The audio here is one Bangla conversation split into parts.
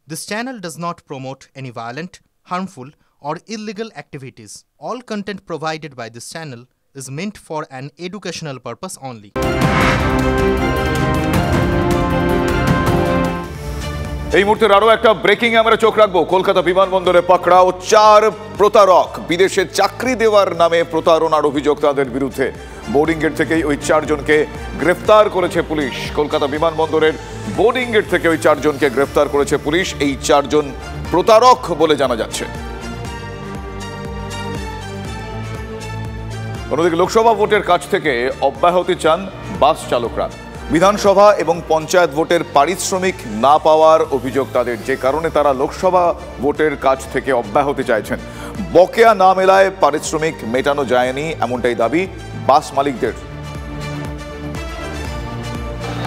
This channel does not promote any violent, harmful, or illegal activities. All content provided by this channel is meant for an educational purpose only. এই মুহূর্তে আরো একটা ব্রেকিং এ আমরা চোখ রাখবো। কলকাতা বিমানবন্দরে পাকড়াও 4 প্রতারক। বিদেশে চাকরি দেওয়ার নামে প্রতারণার অভিযোগ তাদের বিরুদ্ধে। বোর্ডিং গেট থেকেই ওই 4 জনকে গ্রেফতার করেছে পুলিশ। কলকাতা বিমানবন্দরের বোর্ডিং গেট থেকে ওই 4 জনকে গ্রেফতার করেছে পুলিশ। এই 4 জন প্রতারক বলে জানা যাচ্ছে। অন্যদিকে লোকসভা ভোটের কাছ থেকে অব্যাহতি চান বাস চালকরা। বিধানসভা এবং পঞ্চায়েত ভোটের পারিশ্রমিক না পাওয়ার অভিযোগ তাদের, যে কারণে তারা লোকসভা ভোটের কাছ থেকে অব্যাহতি চাইছেন। বকেয়া না মেলায় পারিশ্রমিক মেটানো যায়নি, এমনটাই দাবি বাস মালিকদের।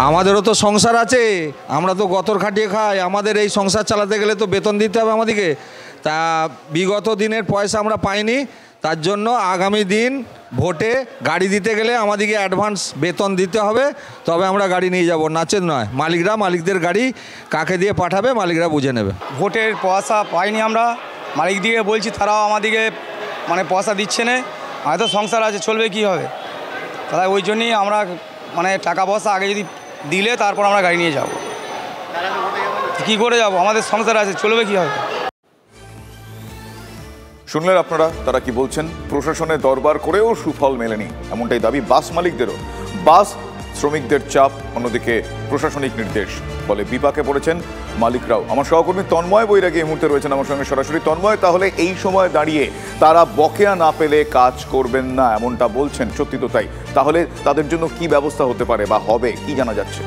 আমাদেরও তো সংসার আছে, আমরা তো গতর খাটিয়ে খাই, আমাদের এই সংসার চালাতে গেলে তো বেতন দিতে হবে আমাদেরকে। তা বিগত দিনের পয়সা আমরা পাইনি, তার জন্য আগামী দিন ভোটে গাড়ি দিতে গেলে আমাদেরকে অ্যাডভান্স বেতন দিতে হবে, তবে আমরা গাড়ি নিয়ে যাব, নাচের নয়। মালিকদের গাড়ি কাকে দিয়ে পাঠাবে মালিকরা বুঝে নেবে। ভোটের পয়সা পাইনি আমরা, মালিক দিকে বলছি, তারাও আমাদেরকে পয়সা দিচ্ছে না। হয়তো সংসার আছে, চলবে কি হবে? তাহলে ওই জন্যই আমরা টাকা পয়সা আগে যদি দিলে তারপর আমরা গাড়ি নিয়ে যাব। কি করে যাব? আমাদের সংসার আছে, চলবে কি হবে? শুনলেন আপনারা তারা কি বলছেন। প্রশাসনের দরবার করেও সুফল মেলেনি, এমনটাই দাবি বাস মালিকদেরও। বাস শ্রমিকদের চাপ, অন্যদিকে প্রশাসনিক নির্দেশ, ফলে বিপাকে পড়েছেন মালিকরাও। আমার সহকর্মী তন্ময় বৈরাগী এই মুহূর্তে রয়েছেন আমার সঙ্গে সরাসরি। তন্ময়, তাহলে এই সময় দাঁড়িয়ে তারা বকেয়া না পেলে কাজ করবেন না এমনটা বলছেন, সত্যি তো তাই? তাহলে তাদের জন্য কি ব্যবস্থা হতে পারে বা হবে, কি জানা যাচ্ছে?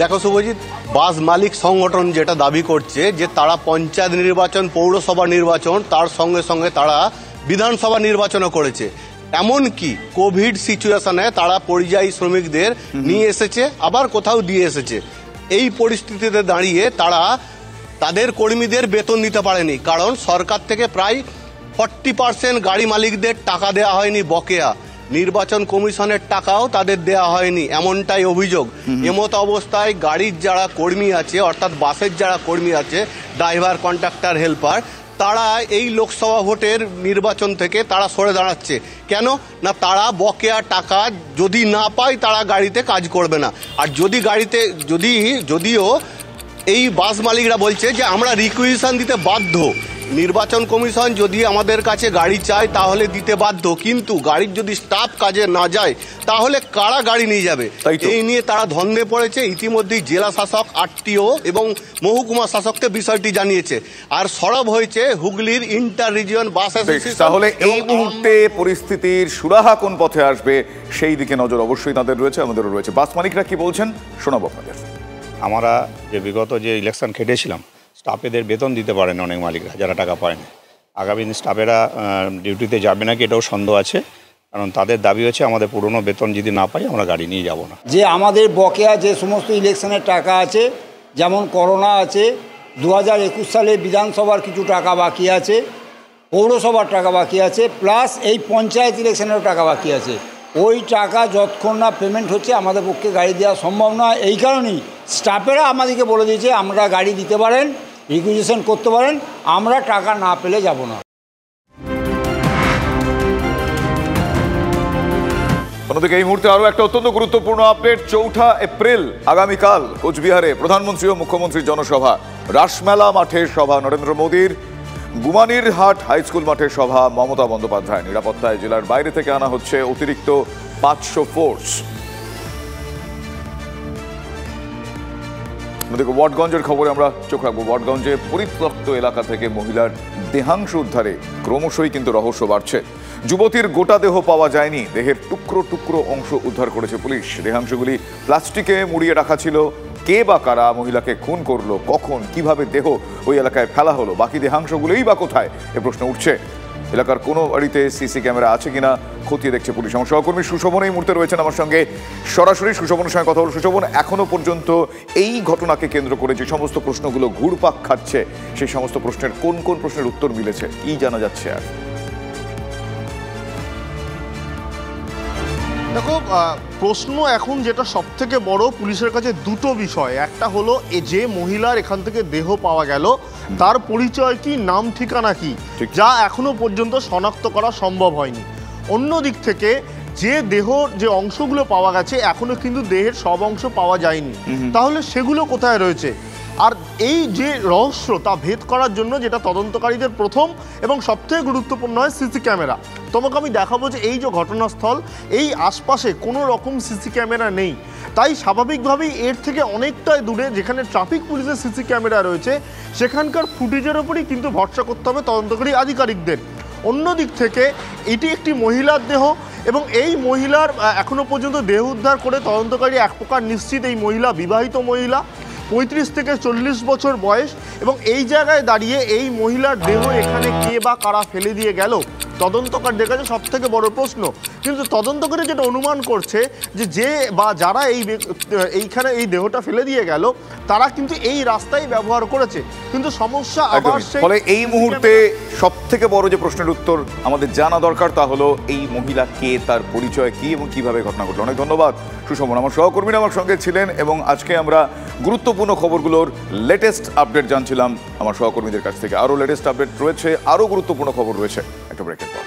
দেখো শুভজিৎ, বাস মালিক সংগঠন যেটা দাবি করছে যে তারা পঞ্চায়েত নির্বাচন, পৌরসভা নির্বাচন, তার সঙ্গে সঙ্গে তারা বিধানসভা নির্বাচনও করেছে। এমনকি কোভিড সিচুয়েশনে তারা পরিযায়ী শ্রমিকদের নিয়ে এসেছে, আবার কোথাও দিয়ে এসেছে। এই পরিস্থিতিতে দাঁড়িয়ে তারা তাদের কর্মীদের বেতন দিতে পারেনি, কারণ সরকার থেকে প্রায় 40% গাড়ি মালিকদের টাকা দেওয়া হয়নি বকেয়া। নির্বাচন কমিশনের টাকাও তাদের দেয়া হয়নি, এমনটাই অভিযোগ। এমত অবস্থায় গাড়ির যারা কর্মী আছে, অর্থাৎ বাসের যারা কর্মী আছে, ড্রাইভার, কন্ডাক্টর, হেল্পার, তারা এই লোকসভা ভোটের নির্বাচন থেকে তারা সরে দাঁড়াচ্ছে। কেন না, তারা বকেয়া টাকা যদি না পায় তারা গাড়িতে কাজ করবে না। আর যদি গাড়িতে যদিও এই বাস মালিকরা বলছে যে আমরা রিকুইজিশন দিতে বাধ্য, নির্বাচন কমিশন যদি আমাদের কাছে গাড়ি চায় তাহলে দিতে বাধ্য, কিন্তু গাড়ির যদি স্টাফ কাজে না যায় তাহলে কারা গাড়ি নিয়ে যাবে? এই নিয়ে তারা দ্বন্দ্বে পড়েছে। ইতিমধ্যেই জেলা শাসক, আরটিও এবং মহকুমা শাসককে বিষয়টি জানিয়েছে, আর সরব হয়েছে হুগলির ইন্টার রিজিয়ন বাস অ্যাসোসিয়েশন। তাহলে এই মুহূর্তে পরিস্থিতির সুরাহা কোন পথে আসবে সেই দিকে নজর অবশ্যই তাদের রয়েছে, আমাদেরও রয়েছে। বাস মালিকরা কি বলছেন শোনাবো আপনাদের। আমরা যে বিগত যে ইলেকশন খেটেছিলাম, স্টাফেদের বেতন দিতে পারেন অনেক মালিকরা, যারা টাকা পায়নি। আগামী দিন স্টাফেরা ডিউটিতে যাবে নাকি এটাও সন্দেহ আছে, কারণ তাদের দাবি হচ্ছে আমাদের পুরনো বেতন যদি না পাই আমরা গাড়ি নিয়ে যাব না। যে আমাদের বকেয়া যে সমস্ত ইলেকশনের টাকা আছে, যেমন করোনা আছে, 2021 সালে বিধানসভার কিছু টাকা বাকি আছে, পৌরসভার টাকা বাকি আছে, প্লাস এই পঞ্চায়েত ইলেকশনেরও টাকা বাকি আছে। ওই টাকা যতক্ষণ না পেমেন্ট হচ্ছে আমাদের পক্ষে গাড়ি দেওয়া সম্ভব নয়। এই কারণেই স্টাফেরা আমাদেরকে বলে দিয়েছে আমরা গাড়ি দিতে পারেন, রিকুইজিশন করতে পারেন, আমরা টাকা না পেলে যাব না। অন্যদিকে এই মুহূর্তে আরো একটা অত্যন্ত গুরুত্বপূর্ণ আপডেট। 4 এপ্রিল আগামীকাল কোচবিহারে প্রধানমন্ত্রী ও মুখ্যমন্ত্রীর জনসভা। রাসমেলা মাঠে সভা নরেন্দ্র মোদীর, গুমানির হাট হাই স্কুল মাঠে সভা মমতা বন্দ্যোপাধ্যায়। নিরাপত্তায় জেলার বাইরে থেকে আনা হচ্ছে অতিরিক্ত 500 ফোর্স। অন্যদিকে ওয়াটগঞ্জের খবরে আমরা চোখ রাখবো। ওয়াটগঞ্জে পরিত্যক্ত এলাকা থেকে মহিলার দেহাংশ উদ্ধারে ক্রমশই কিন্তু রহস্য বাড়ছে। যুবতীর গোটা দেহ পাওয়া যায়নি, দেহের টুকরো টুকরো অংশ উদ্ধার করেছে পুলিশ। দেহাংশগুলি প্লাস্টিকে মুড়িয়ে রাখা ছিল। কে বা কারা মহিলাকে খুন করলো, কখন, কিভাবে দেহ ওই এলাকায় ফেলা হলো, বাকি দেহাংশগুলোই বা কোথায়, এ প্রশ্ন উঠছে। এলাকার কোনো বাড়িতে সিসি ক্যামেরা আছে কিনা খতিয়ে দেখছে পুলিশ। আমার সহকর্মী সুশোভন এই মুহূর্তে রয়েছেন আমার সঙ্গে সরাসরি। সুশোভনের সঙ্গে কথা বল। সুশোভন, এখনো পর্যন্ত এই ঘটনাকে কেন্দ্র করে যে সমস্ত প্রশ্নগুলো ঘুরপাক খাচ্ছে, সেই সমস্ত প্রশ্নের কোন কোন প্রশ্নের উত্তর মিলেছে, কি জানা যাচ্ছে? আর দেখো, প্রশ্ন এখন যেটা সব থেকে বড় পুলিশের কাছে দুটো বিষয়। একটা হলো যে মহিলার এখান থেকে দেহ পাওয়া গেল তার পরিচয় কি, নাম ঠিকানা কি, যা এখনো পর্যন্ত শনাক্ত করা সম্ভব হয়নি। অন্য দিক থেকে যে দেহর যে অংশগুলো পাওয়া গেছে এখনো কিন্তু দেহের সব অংশ পাওয়া যায়নি, তাহলে সেগুলো কোথায় রয়েছে? আর এই যে রহস্য তা ভেদ করার জন্য যেটা তদন্তকারীদের প্রথম এবং সবথেকে গুরুত্বপূর্ণ হয় সিসি ক্যামেরা। তোমাকে আমি দেখাবো যে এই যে ঘটনাস্থল, এই আশপাশে কোনো রকম সিসি ক্যামেরা নেই। তাই স্বাভাবিকভাবেই এর থেকে অনেকটাই দূরে যেখানে ট্রাফিক পুলিশের সিসি ক্যামেরা রয়েছে সেখানকার ফুটেজের ওপরই কিন্তু ভরসা করতে হবে তদন্তকারী আধিকারিকদের। অন্য দিক থেকে এটি একটি মহিলার দেহ এবং এই মহিলার এখনো পর্যন্ত দেহ উদ্ধার করে তদন্তকারী এক প্রকার নিশ্চিত এই মহিলা বিবাহিত মহিলা, 35 থেকে 40 বছর বয়স। এবং এই জায়গায় দাঁড়িয়ে এই মহিলার দেহ এখানে কে বা কারা ফেলে দিয়ে গেল তদন্তকারীদের কাছে সব থেকে বড় প্রশ্ন। কিন্তু তদন্তকারী যেটা অনুমান করছে যে বা যারা এইখানে এই দেহটা ফেলে দিয়ে গেল তারা কিন্তু এই রাস্তায় ব্যবহার করেছে। কিন্তু সমস্যা আবার ফলে এই মুহূর্তে সব থেকে বড় যে প্রশ্নের উত্তর আমাদের জানা দরকার তা হলো এই মহিলা কে, তার পরিচয় কি এবং কিভাবে ঘটনা ঘটলো। অনেক ধন্যবাদ সুশোভন। আমার সহকর্মীরা আমার সঙ্গে ছিলেন এবং আজকে আমরা গুরুত্বপূর্ণ খবরগুলোর লেটেস্ট আপডেট জানছিলাম আমার সহকর্মীদের কাছ থেকে। আরও লেটেস্ট আপডেট রয়েছে, আরও গুরুত্বপূর্ণ খবর রয়েছে একটা ব্রেকের পর।